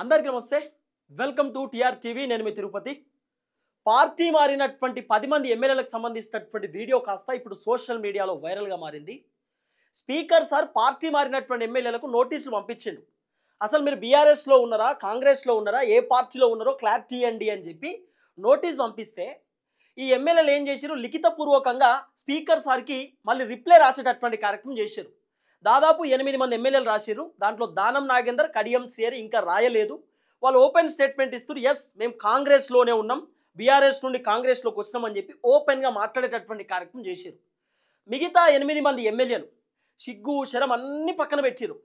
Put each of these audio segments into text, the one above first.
అందరికీ నమస్తే. Welcome to TR TV. నేను మీ తిరుపతి. పార్టీ మారినటువంటి 10 మంది ఎమ్మెల్యేలకు సంబంధించినటువంటి వీడియో కాస్త ఇప్పుడు సోషల్ మీడియాలో వైరల్గా మారింది. స్పీకర్ సార్ పార్టీ మారినటువంటి ఎమ్మెల్యేలకు నోటీసులు పంపించిండు. అసలు మీరు బీఆర్ఎస్లో ఉన్నారా, కాంగ్రెస్లో ఉన్నారా, ఏ పార్టీలో ఉన్నారో క్లారిటీ ఇవ్వండి అని చెప్పి నోటీస్ పంపిస్తే ఈ ఎమ్మెల్యేలు ఏం చేశారు, లిఖితపూర్వకంగా స్పీకర్ సార్కి మళ్ళీ రిప్లై రాసేటటువంటి కార్యక్రమం చేశారు. దాదాపు 8 మంది ఎమ్మెల్యేలు రాశారు. దాంట్లో దానం నాగేందర్, కడియం శ్రీహరి ఇంకా రాయలేదు. వాళ్ళు ఓపెన్ స్టేట్మెంట్ ఇస్తారు, ఎస్ మేము కాంగ్రెస్లోనే ఉన్నాం, బీఆర్ఎస్ నుండి కాంగ్రెస్లోకి వచ్చినామని చెప్పి ఓపెన్గా మాట్లాడేటటువంటి కార్యక్రమం చేశారు. మిగతా 8 మంది ఎమ్మెల్యేలు సిగ్గు శరం అన్ని పక్కన పెట్టారు.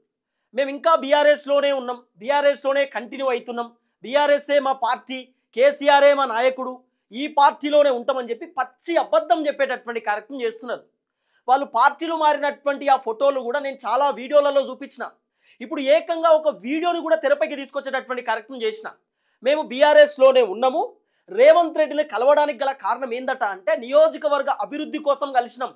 మేము ఇంకా బీఆర్ఎస్లోనే ఉన్నాం, బీఆర్ఎస్లోనే కంటిన్యూ అవుతున్నాం, బీఆర్ఎస్ఏ మా పార్టీ, కేసీఆర్ఏ మా నాయకుడు, ఈ పార్టీలోనే ఉంటామని చెప్పి పచ్చి అబద్ధం చెప్పేటటువంటి కార్యక్రమం చేస్తున్నారు. వాళ్ళు పార్టీలు మారినటువంటి ఆ ఫోటోలు కూడా నేను చాలా వీడియోలలో చూపించిన. ఇప్పుడు ఏకంగా ఒక వీడియోని కూడా తెరపైకి తీసుకొచ్చేటటువంటి కార్యక్రమం చేసిన. మేము బీఆర్ఎస్లోనే ఉన్నాము, రేవంత్ రెడ్డిని కలవడానికి గల కారణం ఏందట అంటే నియోజకవర్గ అభివృద్ధి కోసం కలిసినాం.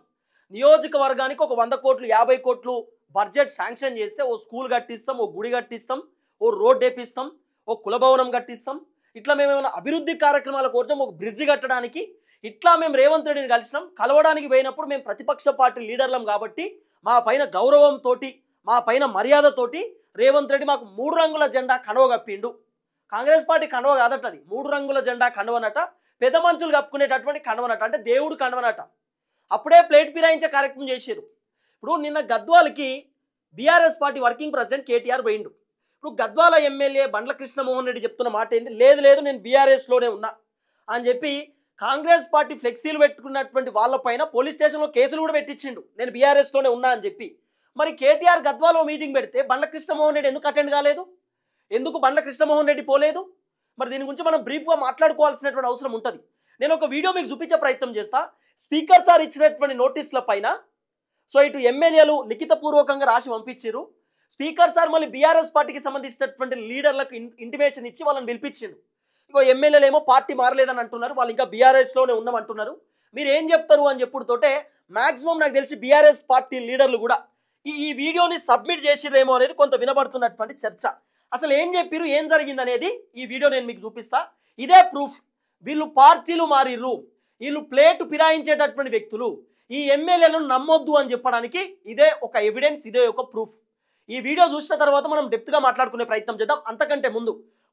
నియోజకవర్గానికి ఒక 100 కోట్లు 50 కోట్లు బడ్జెట్ శాంక్షన్ చేస్తే ఓ స్కూల్ కట్టిస్తాం, ఓ గుడి కట్టిస్తాం, ఓ రోడ్ వేపిస్తాం, ఓ కులభవనం కట్టిస్తాం, ఇట్లా మేము ఏమైనా అభివృద్ధి కార్యక్రమాల కోసం ఒక బ్రిడ్జి కట్టడానికి ఇట్లా మేము రేవంత్ రెడ్డిని కలిసినాం. కలవడానికి పోయినప్పుడు మేము ప్రతిపక్ష పార్టీ లీడర్లం కాబట్టి మా పైన గౌరవంతో, మా పైన మర్యాదతోటి రేవంత్ రెడ్డి మాకు 3 రంగుల జెండా కండువ కప్పిండు. కాంగ్రెస్ పార్టీ కండువ కాదట, అది 3 రంగుల జెండా కండువనట, పెద్ద మనుషులు కప్పుకునేటటువంటి కండువనట, అంటే దేవుడు కండువనట. అప్పుడే ప్లేట్ ఫిరాయించే కార్యక్రమం చేశారు. ఇప్పుడు నిన్న గద్వాలకి BRS party working president KTR పోయిండు. ఇప్పుడు గద్వాల ఎమ్మెల్యే బండ్ల కృష్ణమోహన్ రెడ్డి చెప్తున్న మాట ఏంది, లేదు నేను బీఆర్ఎస్లోనే ఉన్నా అని చెప్పి కాంగ్రెస్ పార్టీ ఫ్లెక్సీలు పెట్టుకున్నటువంటి వాళ్ళపైన పోలీస్ స్టేషన్లో కేసులు కూడా పెట్టించిండు, నేను బీఆర్ఎస్లోనే ఉన్నా అని చెప్పి. మరి కేటీఆర్ గద్వాలో మీటింగ్ పెడితే బండ్ల కృష్ణమోహన్ రెడ్డి ఎందుకు అటెండ్ కాలేదు, ఎందుకు బండ్ల కృష్ణమోహన్ రెడ్డి పోలేదు? మరి దీని గురించి మనం బ్రీఫ్గా మాట్లాడుకోవాల్సినటువంటి అవసరం ఉంటుంది. నేను ఒక వీడియో మీకు చూపించే ప్రయత్నం చేస్తా. స్పీకర్ సార్ ఇచ్చినటువంటి నోటీసుల పైన సో ఇటు ఎమ్మెల్యేలు లిఖితపూర్వకంగా రాసి పంపించారు. స్పీకర్ సార్ మళ్ళీ బీఆర్ఎస్ పార్టీకి సంబంధించినటువంటి లీడర్లకు ఇంటిమేషన్ ఇచ్చి వాళ్ళని పిలిపించిండు. ఇంకో ఎమ్మెల్యేలు ఏమో పార్టీ మారలేదని అంటున్నారు, వాళ్ళు ఇంకా బీఆర్ఎస్లోనే ఉన్నామంటున్నారు, మీరు ఏం చెప్తారు అని చెప్పుడుతోటే మ్యాక్సిమం నాకు తెలిసి బీఆర్ఎస్ పార్టీ లీడర్లు కూడా ఈ వీడియోని సబ్మిట్ చేసిరేమో అనేది కొంత వినబడుతున్నటువంటి చర్చ. అసలు ఏం చెప్పిరు, ఏం జరిగింది అనేది ఈ వీడియో నేను మీకు చూపిస్తా. ఇదే ప్రూఫ్. వీళ్ళు పార్టీలు మారిర్రు, వీళ్ళు ప్లేటు ఫిరాయించేటటువంటి వ్యక్తులు, ఈ ఎమ్మెల్యేలను నమ్మొద్దు అని చెప్పడానికి ఇదే ఒక ఎవిడెన్స్, ఇదే ఒక ప్రూఫ్. ఈ వీడియో చూసిన తర్వాత మనం డెప్త్గా మాట్లాడుకునే ప్రయత్నం చేద్దాం. అంతకంటే ముందు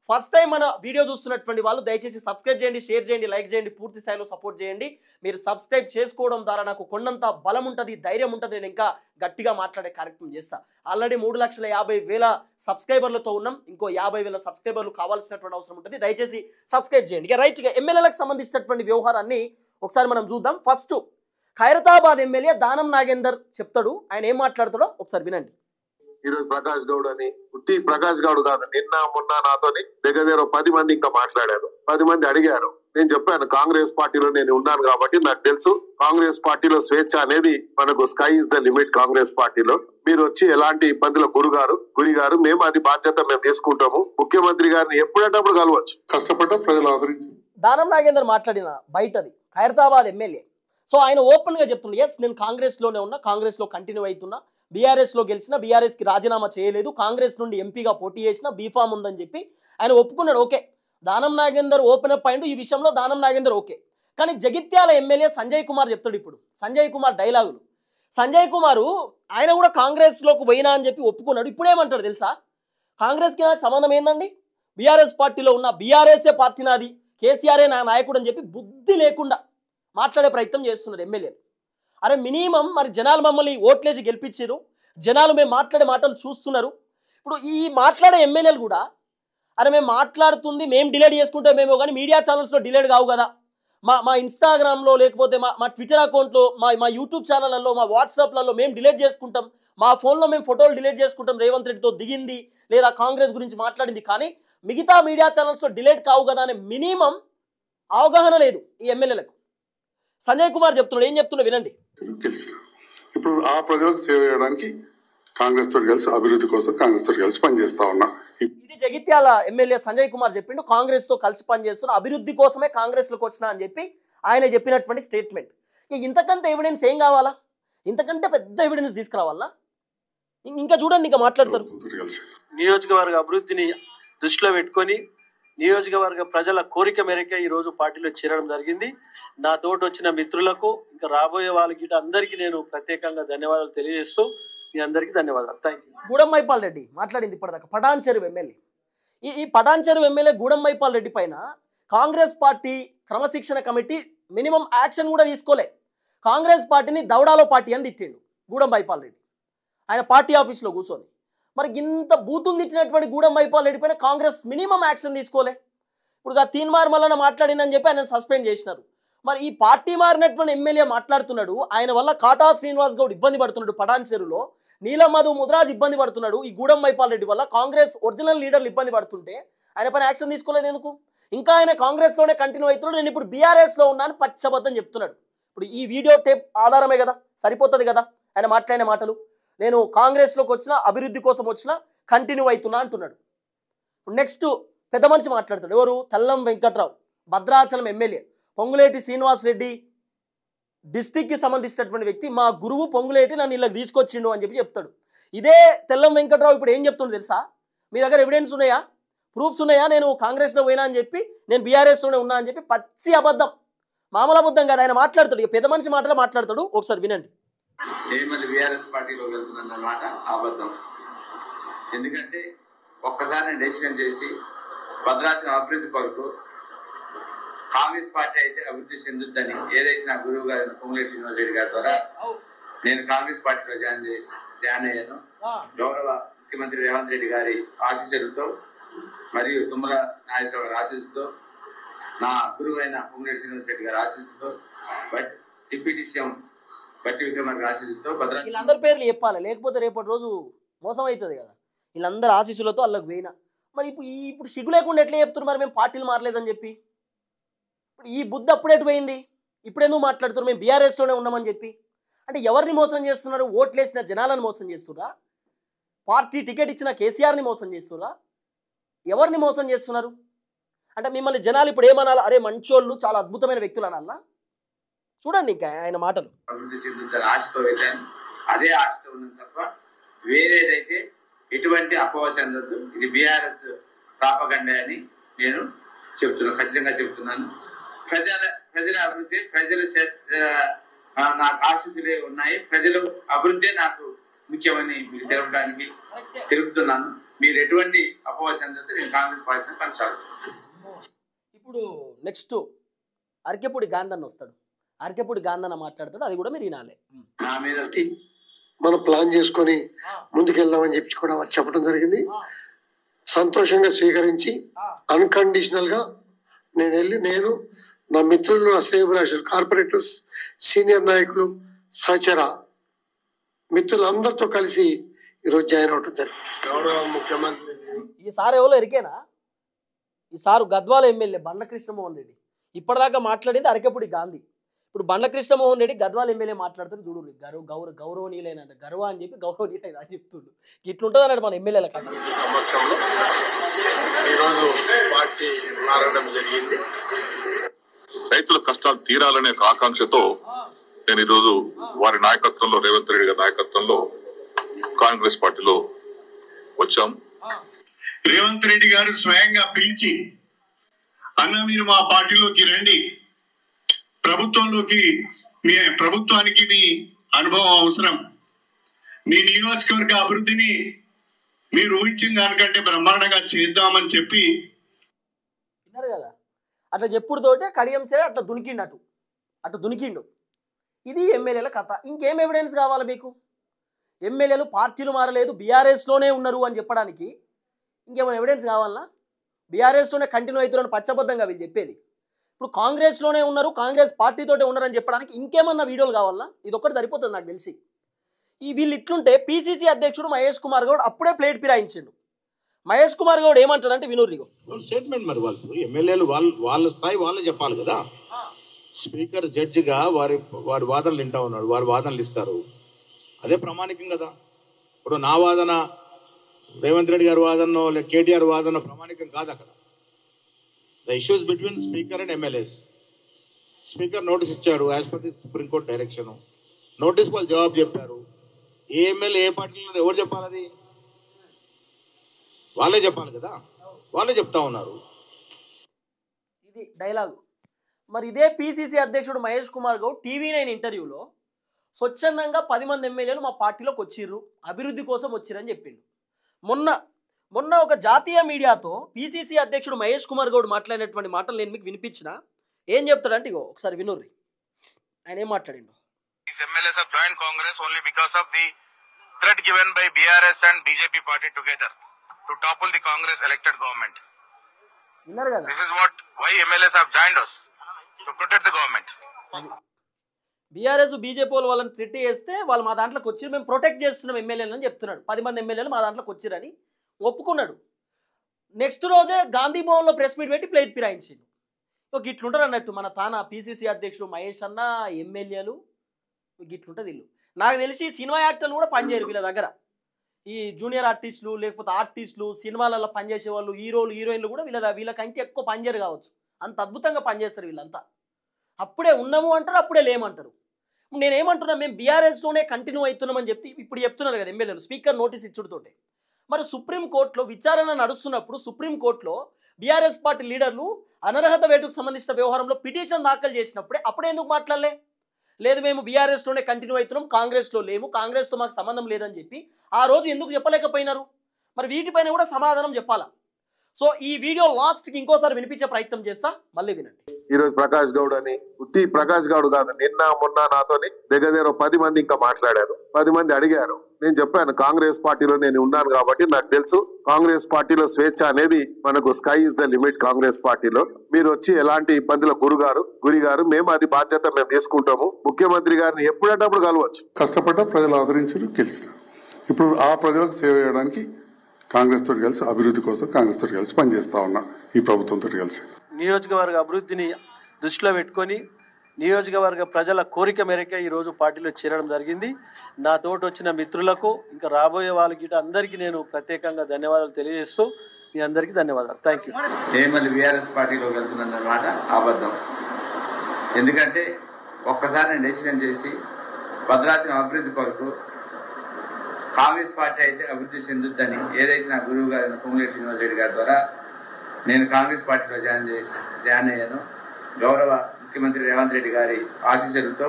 ఫస్ట్ టైం మన వీడియో చూస్తున్నటువంటి వాళ్ళు దయచేసి సబ్స్క్రైబ్ చేయండి, షేర్ చేయండి, లైక్ చేయండి, పూర్తి స్థాయిలో సపోర్ట్ చేయండి. మీరు సబ్స్క్రైబ్ చేసుకోవడం ద్వారా నాకు కొండంత బలం ఉంటుంది, ధైర్యం ఉంటుంది, నేను ఇంకా గట్టిగా మాట్లాడే కార్యక్రమం చేస్తా. ఆల్రెడీ 3,50,000 సబ్స్క్రైబర్లతో ఉన్నాం, ఇంకో 50,000 సబ్స్క్రైబర్లు కావాల్సినటువంటి అవసరం ఉంటుంది. దయచేసి సబ్స్క్రైబ్ చేయండి. ఇక రైట్గా ఎమ్మెల్యేలకు సంబంధించినటువంటి వ్యవహారాన్ని ఒకసారి మనం చూద్దాం. ఫస్ట్ ఖైరతాబాద్ ఎమ్మెల్యే దానం నాగేందర్ చెప్తాడు, ఆయన ఏం మాట్లాడతాడో ఒకసారి వినండి. ఈరోజు ప్రకాష్ గౌడ్ అని ఉట్టి ప్రకాష్ గౌడ్ కాదు, నిన్న మొన్న నాతోని దగ్గర 10 మంది ఇంకా మాట్లాడారు. 10 మంది అడిగారు. నేను చెప్పాను కాంగ్రెస్ పార్టీలో నేను ఉన్నాను కాబట్టి నాకు తెలుసు, కాంగ్రెస్ పార్టీలో స్వేచ్ఛ అనేది మనకు sky is the limit. Congress పార్టీలో మీరు వచ్చి ఎలాంటి ఇబ్బందుల గురిగారు మేము అది బాధ్యత మేము తీసుకుంటాము. ముఖ్యమంత్రి గారిని ఎప్పుడంటప్పుడు కలవచ్చు, కష్టపడ్డ ప్రజలు ఆదరించి. దానం నాగేందర్ మాట్లాడిన బయటది ఖైరతాబాద్ ఎమ్మెల్యే. సో ఆయన ఓపెన్ గా చెప్తున్నా, ఎస్ నేను కాంగ్రెస్లోనే ఉన్నా, కాంగ్రెస్లో కంటిన్యూ అవుతున్నా, బీఆర్ఎస్లో గెలిచిన, బీఆర్ఎస్కి రాజీనామా చేయలేదు, కాంగ్రెస్ నుండి ఎంపీగా పోటీ చేసిన, బీఫామ్ ఉందని చెప్పి ఆయన ఒప్పుకున్నాడు. Okay, Danam Nagender open up అయిండు, ఈ విషయంలో దానం నాగేందర్ ఓకే. కానీ జగిత్యాల ఎమ్మెల్యే సంజయ్ కుమార్ చెప్తాడు. ఇప్పుడు సంజయ్ కుమార్ డైలాగులు, సంజయ్ కుమారు ఆయన కూడా కాంగ్రెస్లోకి పోయినా అని చెప్పి ఒప్పుకున్నాడు. ఇప్పుడు ఏమంటాడు తెలుసా, కాంగ్రెస్కి నాకు సంబంధం ఏందండి, బీఆర్ఎస్ పార్టీలో ఉన్న, బీఆర్ఎస్ఏ పార్టీ నాది, కేసీఆర్ఏ నా నాయకుడు అని చెప్పి బుద్ధి లేకుండా మాట్లాడే ప్రయత్నం చేస్తున్నారు ఎమ్మెల్యేలు. అరే మినిమం మరి జనాలు మమ్మల్ని ఓట్లేసి గెలిపించారు, జనాలు మేము మాట్లాడే మాటలు చూస్తున్నారు. ఇప్పుడు ఈ మాట్లాడే ఎమ్మెల్యేలు కూడా అరే మేము మాట్లాడుతుంది మేము డిలీట్ చేసుకుంటామేమో కానీ మీడియా ఛానల్స్లో డిలీట్ కావు కదా, మా ఇన్స్టాగ్రామ్లో లేకపోతే మా ట్విట్టర్ అకౌంట్లో, మా యూట్యూబ్ ఛానళ్ళలో, మా వాట్సాప్లలో మేము డిలీట్ చేసుకుంటాం, మా ఫోన్లో మేము ఫోటోలు డిలీట్ చేసుకుంటాం, రేవంత్ రెడ్డితో దిగింది లేదా కాంగ్రెస్ గురించి మాట్లాడింది, కానీ మిగతా మీడియా ఛానల్స్లో డిలీట్ కావు కదా అనే మినిమం అవగాహన లేదు ఈ ఎమ్మెల్యేలకు. సంజయ్ కుమార్ చెప్తున్నాడు, ఏం చెప్తున్నా వినండి. తెలుసు ఇప్పుడు ఆ ప్రజలకు సేవ చేయడానికి కాంగ్రెస్ తోటి కలిసి అభివృద్ధి కోసం కాంగ్రెస్ తోటి కలిసి పనిచేస్తా ఉన్నా. ఇది జగిత్యాల ఎమ్మెల్యే సంజయ్ కుమార్ చెప్పిండు, కాంగ్రెస్ తో కలిసి పనిచేస్తున్నా, అభివృద్ధి కోసమే కాంగ్రెస్ లోకి వచ్చినా అని చెప్పి ఆయన చెప్పినటువంటి స్టేట్మెంట్. ఇంతకంటే ఎవిడెన్స్ ఏం కావాలా, ఇంతకంటే పెద్ద ఎవిడెన్స్ తీసుకురావాలా? ఇంకా చూడండి, ఇంకా మాట్లాడతారు. నియోజకవర్గ అభివృద్ధిని దృష్టిలో పెట్టుకొని నియోజకవర్గ ప్రజల కోరిక మేరకే ఈరోజు పార్టీలో చేరడం జరిగింది. నా తోటి వచ్చిన మిత్రులకు ఇంకా రాబోయే వాళ్ళకి అందరికీ నేను ప్రత్యేకంగా ధన్యవాదాలు తెలియజేస్తూ మీ అందరికీ ధన్యవాదాలు. Thank you. గూడెం మైపాల్ రెడ్డి మాట్లాడింది ఇప్పటిదాకా పటాన్ చెరువు ఎమ్మెల్యే. ఈ పటాన్ చెరువు ఎమ్మెల్యే గూడెం మైపాల్ రెడ్డి పైన కాంగ్రెస్ పార్టీ క్రమశిక్షణ కమిటీ మినిమం యాక్షన్ కూడా తీసుకోలే. కాంగ్రెస్ పార్టీని దౌడాలో పార్టీ అని తిట్టిండు గూడెం మైపాల్ రెడ్డి ఆయన పార్టీ ఆఫీస్లో కూర్చొని. మరి ఇంత బూతులు తిట్టినటువంటి గూడెం మైపాల్ రెడ్డి పైన కాంగ్రెస్ మినిమం యాక్షన్ తీసుకోలే. ఇప్పుడు తీన్మార్ మల్లన్న మాట్లాడిందని చెప్పి ఆయన సస్పెండ్ చేసినారు. మరి ఈ పార్టీ మారినటువంటి ఎమ్మెల్యే మాట్లాడుతున్నాడు, ఆయన వల్ల కాటా శ్రీనివాస్ గౌడ్ ఇబ్బంది పడుతున్నాడు, పటాన్ చెరువులో నీలం మధు ముద్రాజ్ ఇబ్బంది పడుతున్నాడు, ఈ గూడెం మైపాల్ రెడ్డి వల్ల కాంగ్రెస్ ఒరిజినల్ లీడర్లు ఇబ్బంది పడుతుంటే ఆయన పైన యాక్షన్ తీసుకోలేదు ఎందుకు? ఇంకా ఆయన కాంగ్రెస్లోనే కంటిన్యూ అవుతున్నాడు. నేను ఇప్పుడు బీఆర్ఎస్లో ఉన్నాను పచ్చబద్ధం చెప్తున్నాడు. ఇప్పుడు ఈ వీడియో టేప్ ఆధారమే కదా, సరిపోతుంది కదా ఆయన మాట్లాడిన మాటలు. నేను కాంగ్రెస్లోకి వచ్చిన అభివృద్ధి కోసం వచ్చిన కంటిన్యూ అవుతున్నా అంటున్నాడు. నెక్స్ట్ పెద్ద మనిషి మాట్లాడతాడు, ఎవరు? తెల్లం వెంకట్రావు, భద్రాచలం ఎమ్మెల్యే, పొంగులేటి శ్రీనివాస్ రెడ్డి డిస్టిక్కి సంబంధించినటువంటి వ్యక్తి. మా గురువు పొంగులేటి నన్ను ఇళ్ళకి తీసుకొచ్చిండు అని చెప్పి చెప్తాడు. ఇదే తెల్లం వెంకట్రావు ఇప్పుడు ఏం చెప్తుండో తెలుసా? మీ దగ్గర ఎవిడెన్స్ ఉన్నాయా, ప్రూఫ్స్ ఉన్నాయా, నేను కాంగ్రెస్లో పోయినా అని చెప్పి, నేను బీఆర్ఎస్లోనే ఉన్నా అని చెప్పి పచ్చి అబద్ధం, మామూలు అబద్ధం కాదు. ఆయన మాట్లాడతాడు, ఇక పెద్ద మనిషి మాటలు మాట్లాడతాడు, ఒకసారి వినండి. మళ్ళీ బీఆర్ఎస్ పార్టీలో వెళ్తున్నమాట అబద్ధం. ఎందుకంటే ఒక్కసారి నేను డెసిషన్ చేసి భద్రాచలం అభివృద్ధి కొరకు కాంగ్రెస్ పార్టీ అయితే అభివృద్ధి చెందుద్దని ఏదైతే నా గురువు గారు పొంగులేటి శ్రీనివాస్ రెడ్డి గారి ద్వారా నేను కాంగ్రెస్ పార్టీలో జాయిన్ అయ్యాను. గౌరవ ముఖ్యమంత్రి రేవంత్ రెడ్డి గారి ఆశీస్సులతో మరియు తుమ్మల నాగేశ్వర గారి ఆశీస్సుతో, నా గురువు అయిన పొంగులేటి శ్రీనివాస్ రెడ్డి గారి ఆశీస్సుతో, డిప్యూటీ సీఎం బట్టి విక్రమార్క ఆశీస్సుతో వీళ్ళందరి పేర్లు చెప్పాలి, లేకపోతే రేపటి రోజు మోసం అవుతుంది కదా. వీళ్ళందరూ ఆశీస్సులతో అల్లకు పోయినా మరి ఇప్పుడు సిగ్గు లేకుండా ఎట్లా చెప్తున్నారు మరి మేము పార్టీలు మారలేదని చెప్పి? ఇప్పుడు ఈ బుద్ధి అప్పుడేటు పోయింది? ఇప్పుడెందుకు మాట్లాడుతున్నారు మేము బీఆర్ఎస్లోనే ఉన్నామని చెప్పి? అంటే ఎవరిని మోసం చేస్తున్నారు? ఓట్లేసిన జనాలను మోసం చేస్తురా? పార్టీ టికెట్ ఇచ్చిన కేసీఆర్ని మోసం చేస్తురా? ఎవరిని మోసం చేస్తున్నారు? అంటే మిమ్మల్ని జనాలు ఇప్పుడు ఏమనాలి? అరే మంచోళ్ళు, చాలా అద్భుతమైన వ్యక్తులు అనాలా? చూడండి ఇంకా ఆయన మాటలు. అభివృద్ధి చెందుతారు ఆశతో వెళ్ళాను, అదే ఆశతో ఉన్నాను తప్ప వేరేదైతే ఎటువంటి అపోహ చెందొద్దు. ఇది బీఆర్ఎస్ ప్రాపగండ అని నేను చెప్తున్నాను, ఖచ్చితంగా చెప్తున్నాను. ప్రజల అభివృద్ధి, ప్రజలు నాకు ఆశీస్సులే ఉన్నాయి, ప్రజలు అభివృద్ధి నాకు ముఖ్యమని మీకు తెలపడానికి తెలుపుతున్నాను. మీరు ఎటువంటి అపోహ చెందొద్దు, నేను కాంగ్రెస్ పార్టీని కొనసాగుతున్నాను. ఇప్పుడు నెక్స్ట్ అరకెపూడి గాంధన్ వస్తాడు, అరకెపూడి గాంధన్న మాట్లాడతాడు, అది కూడా మీరు వినాలి. నా మీద మనం ప్లాన్ చేసుకొని ముందుకెళ్దామని చెప్పి కూడా వారు చెప్పడం జరిగింది. సంతోషంగా స్వీకరించి అన్కండిషనల్ గా నేను నా మిత్రులు, నా శ్రేయభిలాషులు, కార్పొరేటర్స్, సీనియర్ నాయకులు, సహచర మిత్రులందరితో కలిసి ఈరోజు జాయిన్ అవడం జరిగింది. గౌరవ ముఖ్యమంత్రి ఈ సార్ ఎవరో ఎరికేనా? ఈ సారు గద్వాల ఎమ్మెల్యే బండ్ల కృష్ణమోహన్ రెడ్డి. ఇప్పటిదాకా మాట్లాడింది అరకెపూడి గాంధీ. ఇప్పుడు బండ్ల కృష్ణమోహన్ రెడ్డి గద్వాల ఎమ్మెల్యే మాట్లాడుతారు, చూడు గౌరవనీయులైన గర్వ అని చెప్పి గౌరవనీయులైన అని చెప్తుండు. ఇట్లుంటుంది అన్నాడు మన ఎమ్మెల్యేల కథ. సమక్షంలో ఈరోజు పార్టీ మారడం జరిగింది. రైతుల కష్టాలు తీరాలనే ఒక ఆకాంక్షతో నేను ఈరోజు వారి నాయకత్వంలో, రేవంత్ రెడ్డి గారి నాయకత్వంలో కాంగ్రెస్ పార్టీలో వచ్చాం. రేవంత్ రెడ్డి గారు స్వయంగా పిలిచి, అన్న మీరు మా పార్టీలోకి రండి, ప్రభుత్వానికి మీ అనుభవం అవసరం, మీ నియోజకవర్గ అభివృద్ధిని మీరు ఊహించిన దానికంటే బ్రహ్మాండంగా చేద్దామని చెప్పి విన్నారు కదా. అట్లా చెప్పుడుతోటే కడియం సే అట్లా దునికిండు, అట్లా దునికిండు. ఇది ఎమ్మెల్యేల కథ. ఇంకేం ఎవిడెన్స్ కావాలి మీకు? ఎమ్మెల్యేలు పార్టీలు మారలేదు, బీఆర్ఎస్లోనే ఉన్నారు అని చెప్పడానికి ఇంకేమైనా ఎవిడెన్స్ కావాలన్నా? బీఆర్ఎస్లోనే కంటిన్యూ అవుతున్నారని పచ్చబద్ధంగా వీళ్ళు చెప్పేది. ఇప్పుడు కాంగ్రెస్లోనే ఉన్నారు, కాంగ్రెస్ పార్టీతోటే ఉన్నారని చెప్పడానికి ఇంకేమన్నా వీడియోలు కావాలన్నా? ఇది ఒక్కటి సరిపోతుంది నాకు తెలిసి. వీళ్ళు ఇట్లుంటే పిసిసి అధ్యక్షుడు మహేష్ కుమార్ గౌడ్ అప్పుడే ప్లేట్ ఫిరాయించిండు. మహేష్ కుమార్ గౌడ్ ఏమంటాడంటే వినూరిగో స్టేట్మెంట్. మరి వాళ్ళు ఎమ్మెల్యేలు వాళ్ళ స్థాయి వాళ్ళే చెప్పాలి కదా. స్పీకర్ జడ్జిగా వారి వాదనలు వింటా ఉన్నాడు, వారి వాదనలు ఇస్తారు, అదే ప్రామాణికం కదా. ఇప్పుడు నా వాదన, రేవంత్ రెడ్డి గారి వాదన, లేక కేటీఆర్ వాదన ప్రామాణికం కాదు అక్కడ. The issues between speaker and MLAs. Speaker notice ఇచ్చాడు as per the supreme court direction. Notice వాళ్ళు జవాబు చెప్పారు. ఏ ఎమ్మెల్యే ఏ పార్టీలో ఎవరు చెప్పాలి? అది వాళ్ళే చెప్పాలి కదా. వాళ్ళే చెప్తా ఉన్నారు. ఇది డైలాగు. మరి ఇదే పిసిసి అధ్యక్షుడు మహేష్ కుమార్ గౌడ్ TV9 ఇంటర్వ్యూలో స్వచ్ఛందంగా 10 మంది ఎమ్మెల్యేలు మా పార్టీలోకి వచ్చిర్రు, అభివృద్ధి కోసం వచ్చిరని చెప్పిండు. మొన్న ఒక జాతీయ మీడియాతో పిసిసి అధ్యక్షుడు మహేష్ కుమార్ గౌడ్ మాట్లాడినటువంటి మాటలు నేను మీకు వినిపించిన. ఏం చెప్తాడంటే ఇగో ఒకసారి వినుర్రి, ఆయన ఏం మాట్లాడిండు. These MLAs have joined Congress only because of the threat given by BRS and BJP party together to topple the Congress elected government. విన్నారు కదా, This is why MLAs have joined us to protect the government. BRS BJP వాళ్ళని threat చేస్తే వాళ్ళు మా దాంట్లోకి వచ్చి మేము protect చేస్తున్నాం ఎమ్మెల్యేలు అని చెప్తున్నాడు. 10 మంది ఎమ్మెల్యేలు మా దాంట్లోకి వచ్చిరని ఒప్పుకున్నాడు. నెక్స్ట్ రోజే గాంధీ భవన్లో ప్రెస్ మీట్ పెట్టి ప్లేట్ పిరాయించిండు. ఇట్లుంటారు అన్నట్టు మన తానా పిసిసి అధ్యక్షుడు మహేష్ అన్న, ఎమ్మెల్యేలు ఇట్లుంటుంది. వీళ్ళు నాకు తెలిసి సినిమా యాక్టర్లు కూడా పనిచేయరు వీళ్ళ దగ్గర. ఈ జూనియర్ ఆర్టిస్టులు లేకపోతే ఆర్టిస్టులు, సినిమాలలో పనిచేసే వాళ్ళు, హీరోలు హీరోయిన్లు కూడా వీళ్ళకంటే ఎక్కువ పనిచేయరు కావచ్చు. అంత అద్భుతంగా పనిచేస్తారు వీళ్ళంతా. అప్పుడే ఉన్నాము అంటారు, అప్పుడే లేమంటారు. నేనేమంటున్నా, మేము బీఆర్ఎస్లోనే కంటిన్యూ అవుతున్నామని చెప్పి ఇప్పుడు చెప్తున్నారు కదా ఎమ్మెల్యేలు స్పీకర్ నోటీస్ ఇచ్చుడుతోటే. మరి సుప్రీంకోర్టులో విచారణ నడుస్తున్నప్పుడు సుప్రీంకోర్టులో బీఆర్ఎస్ పార్టీ లీడర్లు అనర్హత వేటుకు సంబంధించిన వ్యవహారంలో పిటిషన్ దాఖలు చేసినప్పుడే అప్పుడే ఎందుకు మాట్లాడలే? లేదు మేము బీఆర్ఎస్లోనే కంటిన్యూ అవుతున్నాం, కాంగ్రెస్లో లేము, కాంగ్రెస్తో మాకు సంబంధం లేదని చెప్పి ఆ రోజు ఎందుకు చెప్పలేకపోయినారు? మరి వీటిపైన కూడా సమాధానం చెప్పాలా. సో ఈ వీడియో లాస్ట్కి ఇంకోసారి వినిపించే ప్రయత్నం చేస్తా, మళ్ళీ వినండి. ఈరోజు ప్రకాష్ గౌడ్ అని ఉత్తి ప్రకాష్ గౌడ్ కాదు, నిన్న మొన్న నాతోని దగ్గర 10 మంది ఇంకా మాట్లాడారు. 10 మంది అడిగారు. నేను చెప్పాను కాంగ్రెస్ పార్టీలో నేను ఉన్నాను కాబట్టి నాకు తెలుసు కాంగ్రెస్ పార్టీలో స్వేచ్ఛ అనేది మనకు sky is the limit. Congress పార్టీలో మీరు వచ్చి ఎలాంటి ఇబ్బందుల గురి గారు మేము అది బాధ్యత మేము తీసుకుంటాము. ముఖ్యమంత్రి గారిని ఎప్పుడంటప్పుడు కలవచ్చు. కష్టపడ్డ ప్రజలు ఆదరించారు, గెలిచిన. ఇప్పుడు ఆ ప్రజలకు సేవ చేయడానికి కాంగ్రెస్ తోటి కలిసి అభివృద్ధి కోసం కాంగ్రెస్ తోటి కలిసి పనిచేస్తా ఉన్నా, ఈ ప్రభుత్వంతో కలిసి. నియోజకవర్గ అభివృద్ధిని దృష్టిలో పెట్టుకొని నియోజకవర్గ ప్రజల కోరిక మేరకే ఈరోజు పార్టీలో చేరడం జరిగింది. నా తోటి వచ్చిన మిత్రులకు ఇంకా రాబోయే వాళ్ళకి అందరికీ నేను ప్రత్యేకంగా ధన్యవాదాలు తెలియజేస్తూ మీ అందరికీ ధన్యవాదాలు. Thank you. నేను మళ్ళీ బీఆర్ఎస్ పార్టీలోకి వెళ్తున్నానన్నమాట అబద్ధం. ఎందుకంటే ఒక్కసారి నేను డెసిషన్ చేసి భద్రాచలం అభివృద్ధి కొరకు కాంగ్రెస్ పార్టీ అయితే అభివృద్ధి చెందుద్దని ఏదైతే నా గురువు గారు పొంగులేటి శ్రీనివాస్ రెడ్డి గారి ద్వారా నేను కాంగ్రెస్ పార్టీలో జాయిన్ అయ్యాను. గౌరవ ముఖ్యమంత్రి రేవంత్ రెడ్డి గారి ఆశీస్సులతో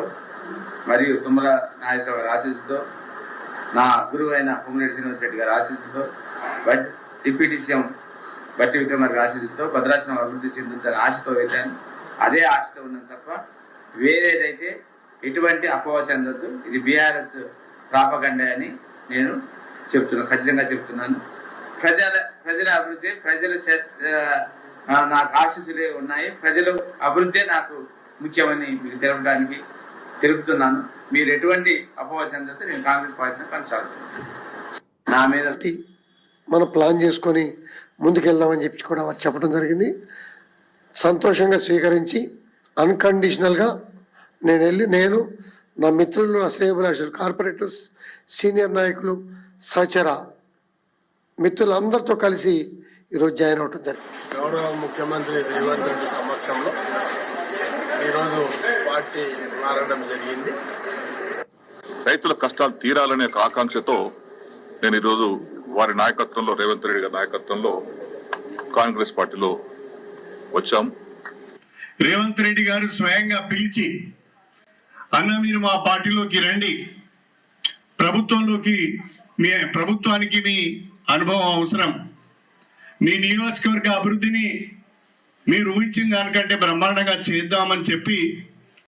మరియు తుమ్మల నాగేశ్వర గారి ఆశీస్సులతో, నా గురువు అయిన పొంగులేటి శ్రీనివాస్ రెడ్డి గారి ఆశీస్సులతో, డిప్యూటీ సీఎం బట్టి విక్రమార్క ఆశీస్సులతో భద్రాచలం అభివృద్ధి చెందుద్దని ఆశతో వెళ్ళాను. అదే ఆశతో ఉన్నాను తప్ప వేరేదైతే ఎటువంటి అపోహ చెందొద్దు. ఇది బీఆర్ఎస్ ప్రాపగండా అని నేను ఖచ్చితంగా చెప్తున్నాను. ప్రజల అభివృద్ధి, ప్రజలు నాకు ఆశీస్సులే ఉన్నాయి, ప్రజలు అభివృద్ధి నాకు ముఖ్యమని మీకు తెలుపుతున్నాను. మీరు ఎటువంటి అపోహ చెందితే నేను కాంగ్రెస్ పార్టీని కొనసాగుతున్నాను. నా మీద మనం ప్లాన్ చేసుకొని ముందుకెళ్దామని చెప్పి కూడా వారు చెప్పడం జరిగింది. సంతోషంగా స్వీకరించి అన్కండిషనల్గా నేను నా మిత్రులు, నా శ్రేయభిలాషులు, కార్పొరేటర్స్, సీనియర్ నాయకులు, సహచర మిత్రులందరితో కలిసి ఈరోజు జాయిన్ అవడం జరిగింది. గౌరవ ముఖ్యమంత్రి రేవంత్ రెడ్డి సమక్షంలో ఈరోజు పార్టీ మారడం జరిగింది. రైతుల కష్టాలు తీరాలనే ఆకాంక్షతో నేను ఈరోజు వారి నాయకత్వంలో, రేవంత్ రెడ్డి గారి నాయకత్వంలో కాంగ్రెస్ పార్టీలో వచ్చాం. రేవంత్ రెడ్డి గారు స్వయంగా పిలిచి, అన్న మీరు మా పార్టీలోకి రండి, ప్రభుత్వానికి మీ అనుభవం అవసరం, మీ నియోజకవర్గ అభివృద్ధిని మీరు ఊహించిన దానికంటే బ్రహ్మాండంగా చేద్దామని చెప్పి